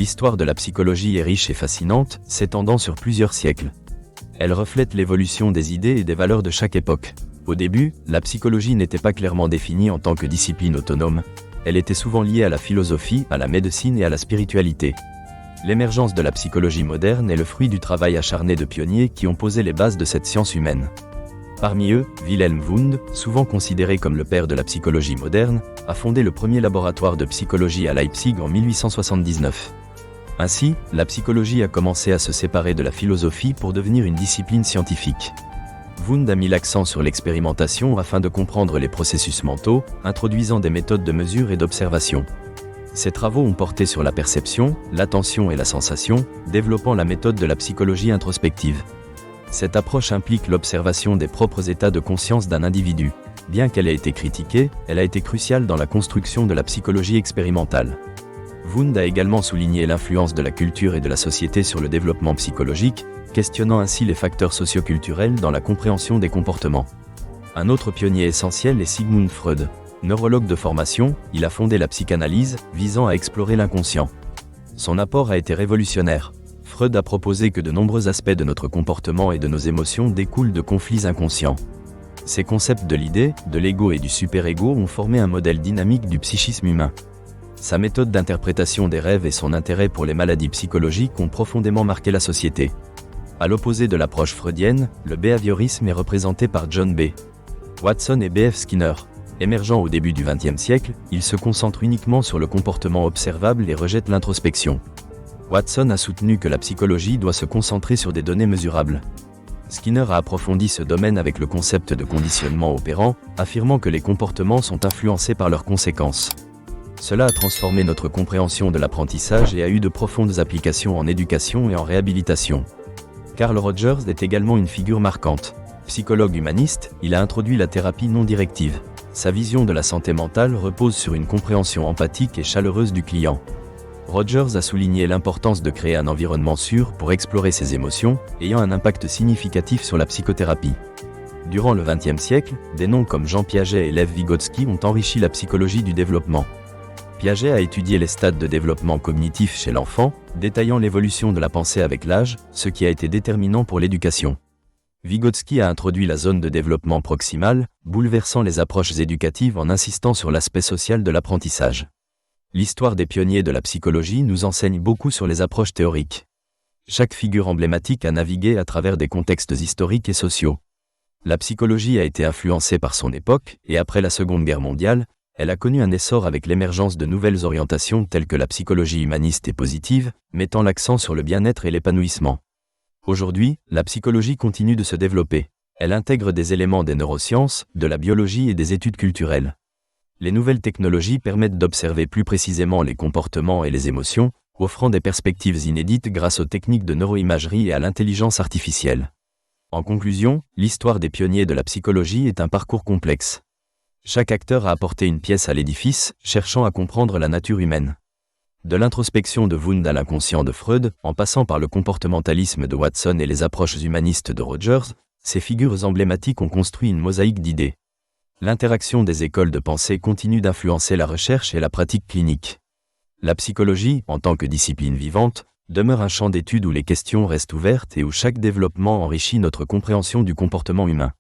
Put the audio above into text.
L'histoire de la psychologie est riche et fascinante, s'étendant sur plusieurs siècles. Elle reflète l'évolution des idées et des valeurs de chaque époque. Au début, la psychologie n'était pas clairement définie en tant que discipline autonome. Elle était souvent liée à la philosophie, à la médecine et à la spiritualité. L'émergence de la psychologie moderne est le fruit du travail acharné de pionniers qui ont posé les bases de cette science humaine. Parmi eux, Wilhelm Wundt, souvent considéré comme le père de la psychologie moderne, a fondé le premier laboratoire de psychologie à Leipzig en 1879. Ainsi, la psychologie a commencé à se séparer de la philosophie pour devenir une discipline scientifique. Wundt a mis l'accent sur l'expérimentation afin de comprendre les processus mentaux, introduisant des méthodes de mesure et d'observation. Ses travaux ont porté sur la perception, l'attention et la sensation, développant la méthode de la psychologie introspective. Cette approche implique l'observation des propres états de conscience d'un individu. Bien qu'elle ait été critiquée, elle a été cruciale dans la construction de la psychologie expérimentale. Wundt a également souligné l'influence de la culture et de la société sur le développement psychologique, questionnant ainsi les facteurs socioculturels dans la compréhension des comportements. Un autre pionnier essentiel est Sigmund Freud. Neurologue de formation, il a fondé la psychanalyse, visant à explorer l'inconscient. Son apport a été révolutionnaire. Freud a proposé que de nombreux aspects de notre comportement et de nos émotions découlent de conflits inconscients. Ces concepts de l'idée, de l'ego et du super-ego ont formé un modèle dynamique du psychisme humain. Sa méthode d'interprétation des rêves et son intérêt pour les maladies psychologiques ont profondément marqué la société. À l'opposé de l'approche freudienne, le behaviorisme est représenté par John B. Watson et B.F. Skinner. Émergent au début du XXe siècle, il se concentre uniquement sur le comportement observable et rejette l'introspection. Watson a soutenu que la psychologie doit se concentrer sur des données mesurables. Skinner a approfondi ce domaine avec le concept de conditionnement opérant, affirmant que les comportements sont influencés par leurs conséquences. Cela a transformé notre compréhension de l'apprentissage et a eu de profondes applications en éducation et en réhabilitation. Carl Rogers est également une figure marquante. Psychologue humaniste, il a introduit la thérapie non directive. Sa vision de la santé mentale repose sur une compréhension empathique et chaleureuse du client. Rogers a souligné l'importance de créer un environnement sûr pour explorer ses émotions, ayant un impact significatif sur la psychothérapie. Durant le XXe siècle, des noms comme Jean Piaget et Lev Vygotsky ont enrichi la psychologie du développement. Piaget a étudié les stades de développement cognitif chez l'enfant, détaillant l'évolution de la pensée avec l'âge, ce qui a été déterminant pour l'éducation. Vygotsky a introduit la zone de développement proximal, bouleversant les approches éducatives en insistant sur l'aspect social de l'apprentissage. L'histoire des pionniers de la psychologie nous enseigne beaucoup sur les approches théoriques. Chaque figure emblématique a navigué à travers des contextes historiques et sociaux. La psychologie a été influencée par son époque, et après la Seconde Guerre mondiale, elle a connu un essor avec l'émergence de nouvelles orientations telles que la psychologie humaniste et positive, mettant l'accent sur le bien-être et l'épanouissement. Aujourd'hui, la psychologie continue de se développer. Elle intègre des éléments des neurosciences, de la biologie et des études culturelles. Les nouvelles technologies permettent d'observer plus précisément les comportements et les émotions, offrant des perspectives inédites grâce aux techniques de neuroimagerie et à l'intelligence artificielle. En conclusion, l'histoire des pionniers de la psychologie est un parcours complexe. Chaque acteur a apporté une pièce à l'édifice, cherchant à comprendre la nature humaine. De l'introspection de Wundt à l'inconscient de Freud, en passant par le comportementalisme de Watson et les approches humanistes de Rogers, ces figures emblématiques ont construit une mosaïque d'idées. L'interaction des écoles de pensée continue d'influencer la recherche et la pratique clinique. La psychologie, en tant que discipline vivante, demeure un champ d'étude où les questions restent ouvertes et où chaque développement enrichit notre compréhension du comportement humain.